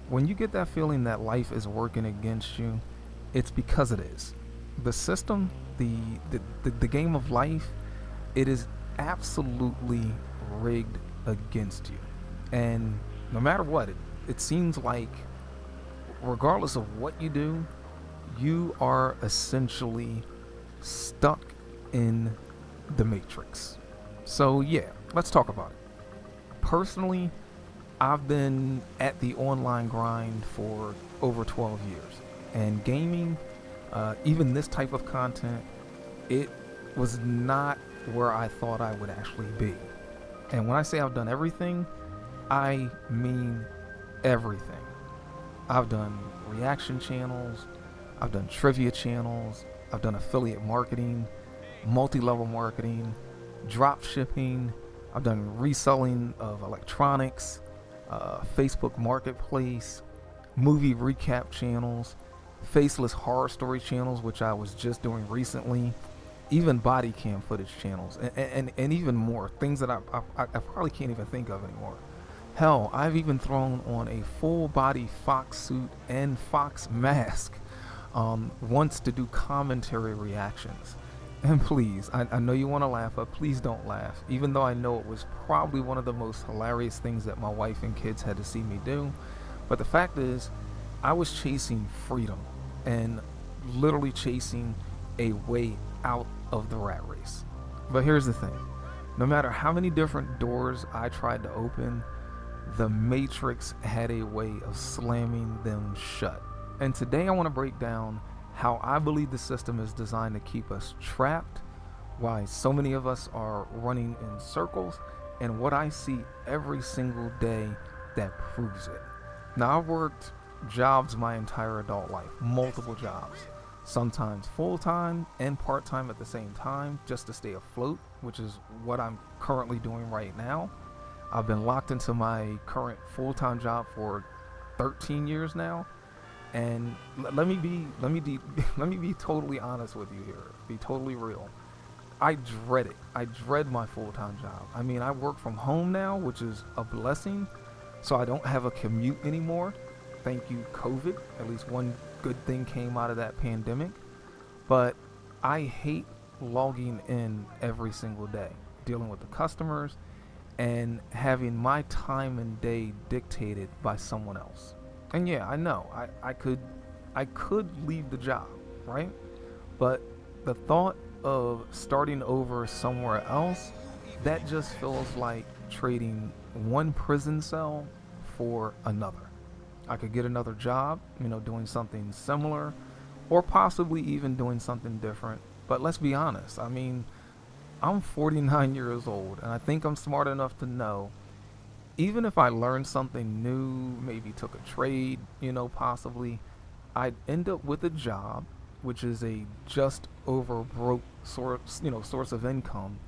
When you get that feeling that life is working against you, it's because it is. The system, the game of life, it is absolutely rigged against you. And no matter what, it seems like regardless of what you do, you are essentially stuck in the matrix. So, yeah, let's talk about it. Personally, I've been at the online grind for over 12 years. And gaming, even this type of content, it was not where I thought I would actually be. And when I say I've done everything, I mean everything. I've done reaction channels, I've done trivia channels, I've done affiliate marketing, multi level marketing, drop shipping, I've done reselling of electronics, Facebook Marketplace, movie recap channels, faceless horror story channels, which I was just doing recently, even body cam footage channels, and even more things that I probably can't even think of anymore. Hell, I've even thrown on a full body fox suit and fox mask once to do commentary reactions. And please, I know you want to laugh, but please don't laugh. Even though I know it was probably one of the most hilarious things that my wife and kids had to see me do. But the fact is, I was chasing freedom and literally chasing a way out of the rat race. But here's the thing, no matter how many different doors I tried to open, the Matrix had a way of slamming them shut. And today I want to break down how I believe the system is designed to keep us trapped, why so many of us are running in circles, and what I see every single day that proves it. Now, I've worked jobs my entire adult life, multiple jobs, sometimes full time and part time at the same time, just to stay afloat, which is what I'm currently doing right now. I've been locked into my current full time job for 13 years now, and let me be totally honest with you here. Be totally real. I dread it. I dread my full time job. I mean, I work from home now, which is a blessing. So I don't have a commute anymore. Thank you, COVID. At least one good thing came out of that pandemic. But I hate logging in every single day, dealing with the customers, and having my time and day dictated by someone else. And yeah, I know I could leave the job, right? But the thought of starting over somewhere else, that just feels like trading one prison cell for another. I could get another job, doing something similar, or possibly even doing something different. But let's be honest, I mean, I'm 49 years old, and I think I'm smart enough to know even if I learned something new, maybe took a trade, possibly, I'd end up with a job, which is a just over broke source of income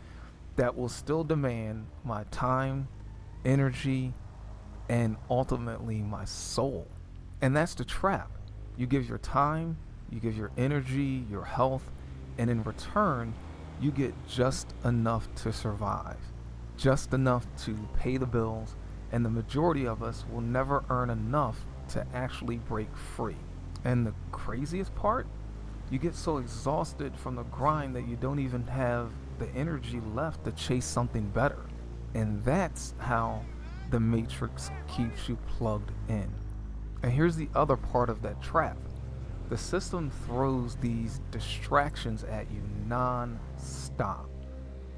that will still demand my time, energy, and ultimately my soul. And that's the trap. You give your time, you give your energy, your health, and in return, you get just enough to survive, just enough to pay the bills, and the majority of us will never earn enough to actually break free. And the craziest part, you get so exhausted from the grind that you don't even have the energy left to chase something better. And that's how the Matrix keeps you plugged in. And here's the other part of that trap, the system throws these distractions at you non stop.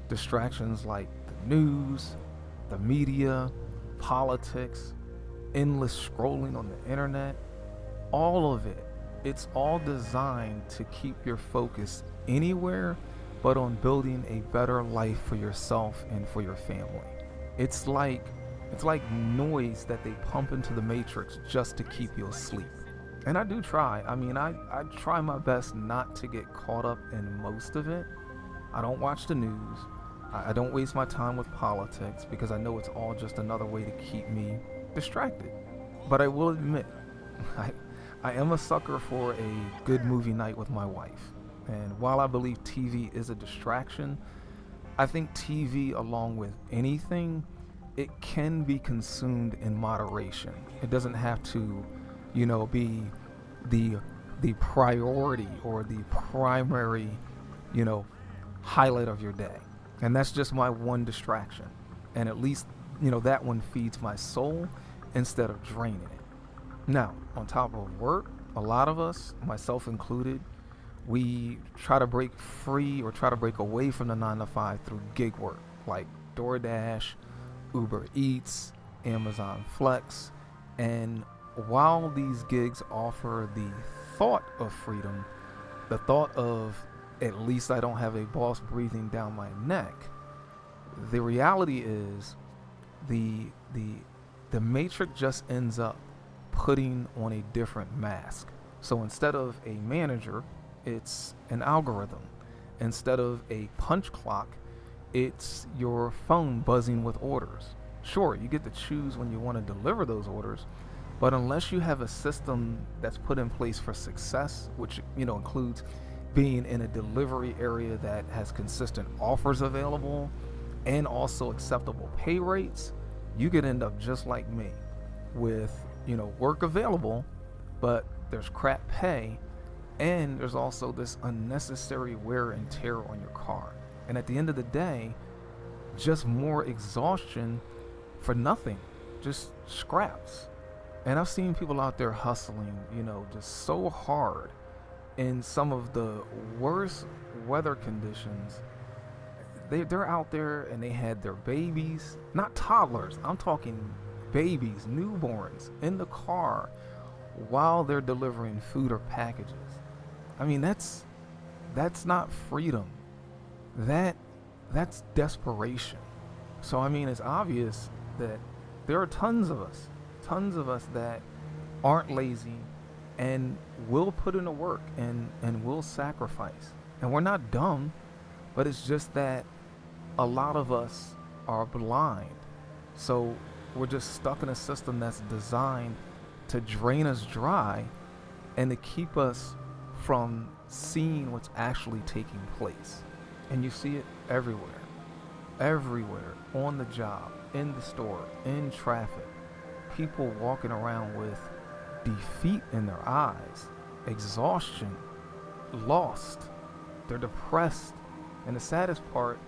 Distractions like the news, the media, politics, endless scrolling on the internet, all of it. It's all designed to keep your focus anywhere but on building a better life for yourself and for your family. It's like it's like noise that they pump into the matrix just to keep you asleep. And I do try. I mean, I try my best not to get caught up in most of it. I don't watch the news. I don't waste my time with politics because I know it's all just another way to keep me distracted. But I will admit, I, I am a sucker for a good movie night with my wife. And while I believe TV is a distraction, I think TV, along with anything, it can be consumed in moderation. It doesn't have to, be the the priority or the primary, you know, highlight of your day. And that's just my one distraction. And at least, that one feeds my soul instead of draining it. Now, on top of work, a lot of us, myself included, we try to break free or try to break away from the 9 to 5 through gig work like DoorDash, Uber Eats, Amazon Flex. And while these gigs offer the thought of freedom, the thought of at least I don't have a boss breathing down my neck, the reality is the the the matrix just ends up putting on a different mask. So instead of a manager, it's an algorithm. Instead of a punch clock, it's your phone buzzing with orders. Sure, you get to choose when you want to deliver those orders, but unless you have a system that's put in place for success, which includes being in a delivery area that has consistent offers available and also acceptable pay rates, you could end up just like me with, work available, but there's crap pay and there's also this unnecessary wear and tear on your car. And at the end of the day, just more exhaustion for nothing, just scraps. And I've seen people out there hustling, just so hard in some of the worst weather conditions. They're out there and they had their babies, not toddlers, I'm talking babies, newborns, in the car while they're delivering food or packages. I mean, that's not freedom. That's desperation. So I mean, it's obvious that there are tons of us that aren't lazy and will put in the work and will sacrifice. And we're not dumb, but it's just that a lot of us are blind. So we're just stuck in a system that's designed to drain us dry and to keep us from seeing what's actually taking place. And you see it everywhere, on the job, in the store, in traffic. People walking around with defeat in their eyes, exhaustion, lost. They're depressed. And the saddest part,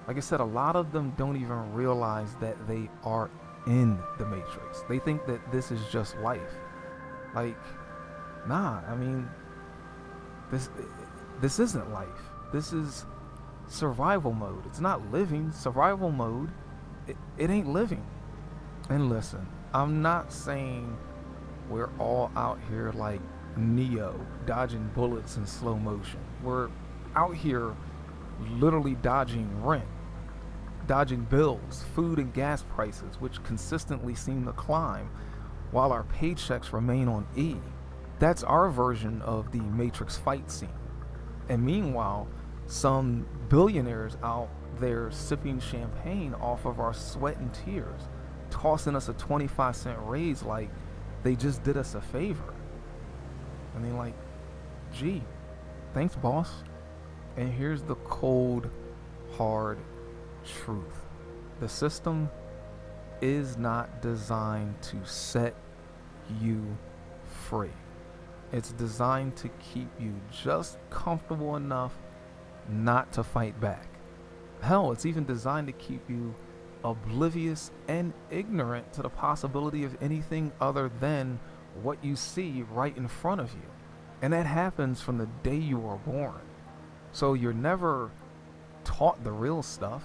like I said, a lot of them don't even realize that they are in the matrix. They think that this is just life. Like, nah, I mean, this isn't life. This is survival mode. It's not living. Survival mode, it ain't living. And listen, I'm not saying we're all out here like Neo, dodging bullets in slow motion. We're out here literally dodging rent, dodging bills, food and gas prices, which consistently seem to climb while our paychecks remain on E. That's our version of the Matrix fight scene. And meanwhile, some billionaires out there sipping champagne off of our sweat and tears, tossing us a 25-cent raise like they just did us a favor. I mean, like, gee, thanks, boss. And here's the cold, hard truth. The system is not designed to set you free. It's designed to keep you just comfortable enough not to fight back. Hell, it's even designed to keep you oblivious and ignorant to the possibility of anything other than what you see right in front of you. And that happens from the day you were born. So you're never taught the real stuff.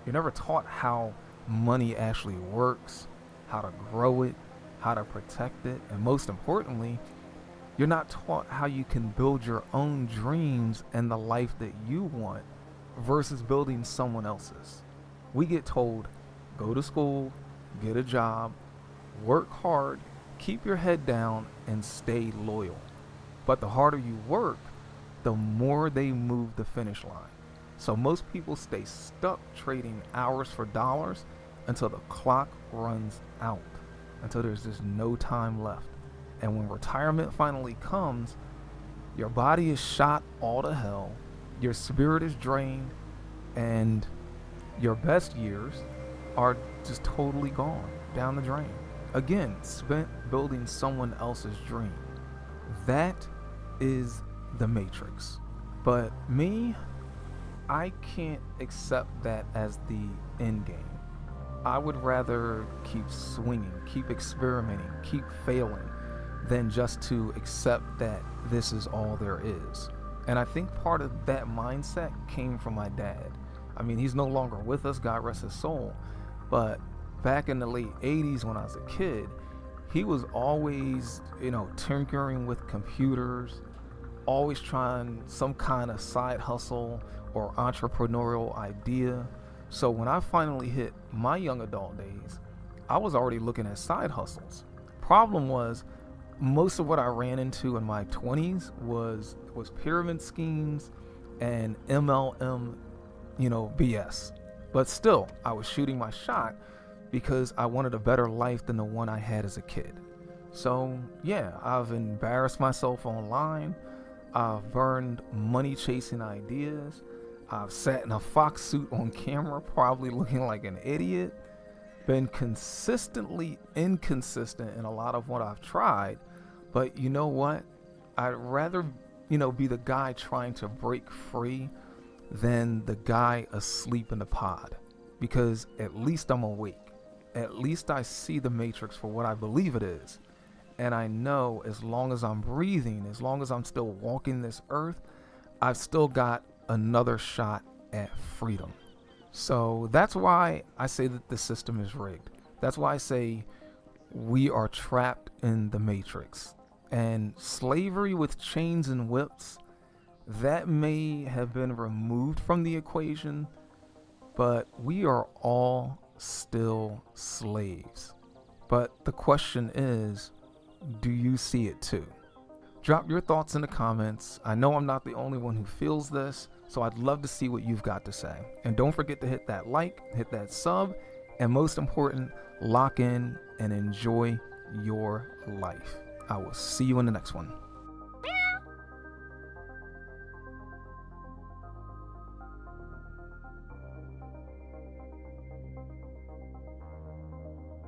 You're never taught how money actually works, how to grow it, how to protect it, and most importantly, you're not taught how you can build your own dreams and the life that you want versus building someone else's. We get told, go to school, get a job, work hard, keep your head down, and stay loyal. But the harder you work, the more they move the finish line. So most people stay stuck trading hours for dollars until the clock runs out, until there's just no time left. And when retirement finally comes, your body is shot all to hell, your spirit is drained, and your best years, are just totally gone down the drain. Again, spent building someone else's dream. That is the Matrix. But me, I can't accept that as the end game. I would rather keep swinging, keep experimenting, keep failing than just to accept that this is all there is. And I think part of that mindset came from my dad. I mean, he's no longer with us, God rest his soul. But back in the late 80s when I was a kid, he was always, tinkering with computers, always trying some kind of side hustle or entrepreneurial idea. So when I finally hit my young adult days, I was already looking at side hustles. Problem was, most of what I ran into in my 20s was pyramid schemes and MLM, BS. But still, I was shooting my shot because I wanted a better life than the one I had as a kid. So, yeah, I've embarrassed myself online. I've burned money chasing ideas. I've sat in a fox suit on camera, probably looking like an idiot. Been consistently inconsistent in a lot of what I've tried. But you know what? I'd rather, be the guy trying to break free than the guy asleep in the pod. Because at least I'm awake. At least I see the Matrix for what I believe it is. And I know as long as I'm breathing, as long as I'm still walking this earth, I've still got another shot at freedom. So that's why I say that the system is rigged. That's why I say we are trapped in the Matrix. And slavery with chains and whips, that may have been removed from the equation, but we are all still slaves. But the question is, do you see it too? Drop your thoughts in the comments. I know I'm not the only one who feels this, so I'd love to see what you've got to say. And don't forget to hit that like, hit that sub, and most important, lock in and enjoy your life. I will see you in the next one.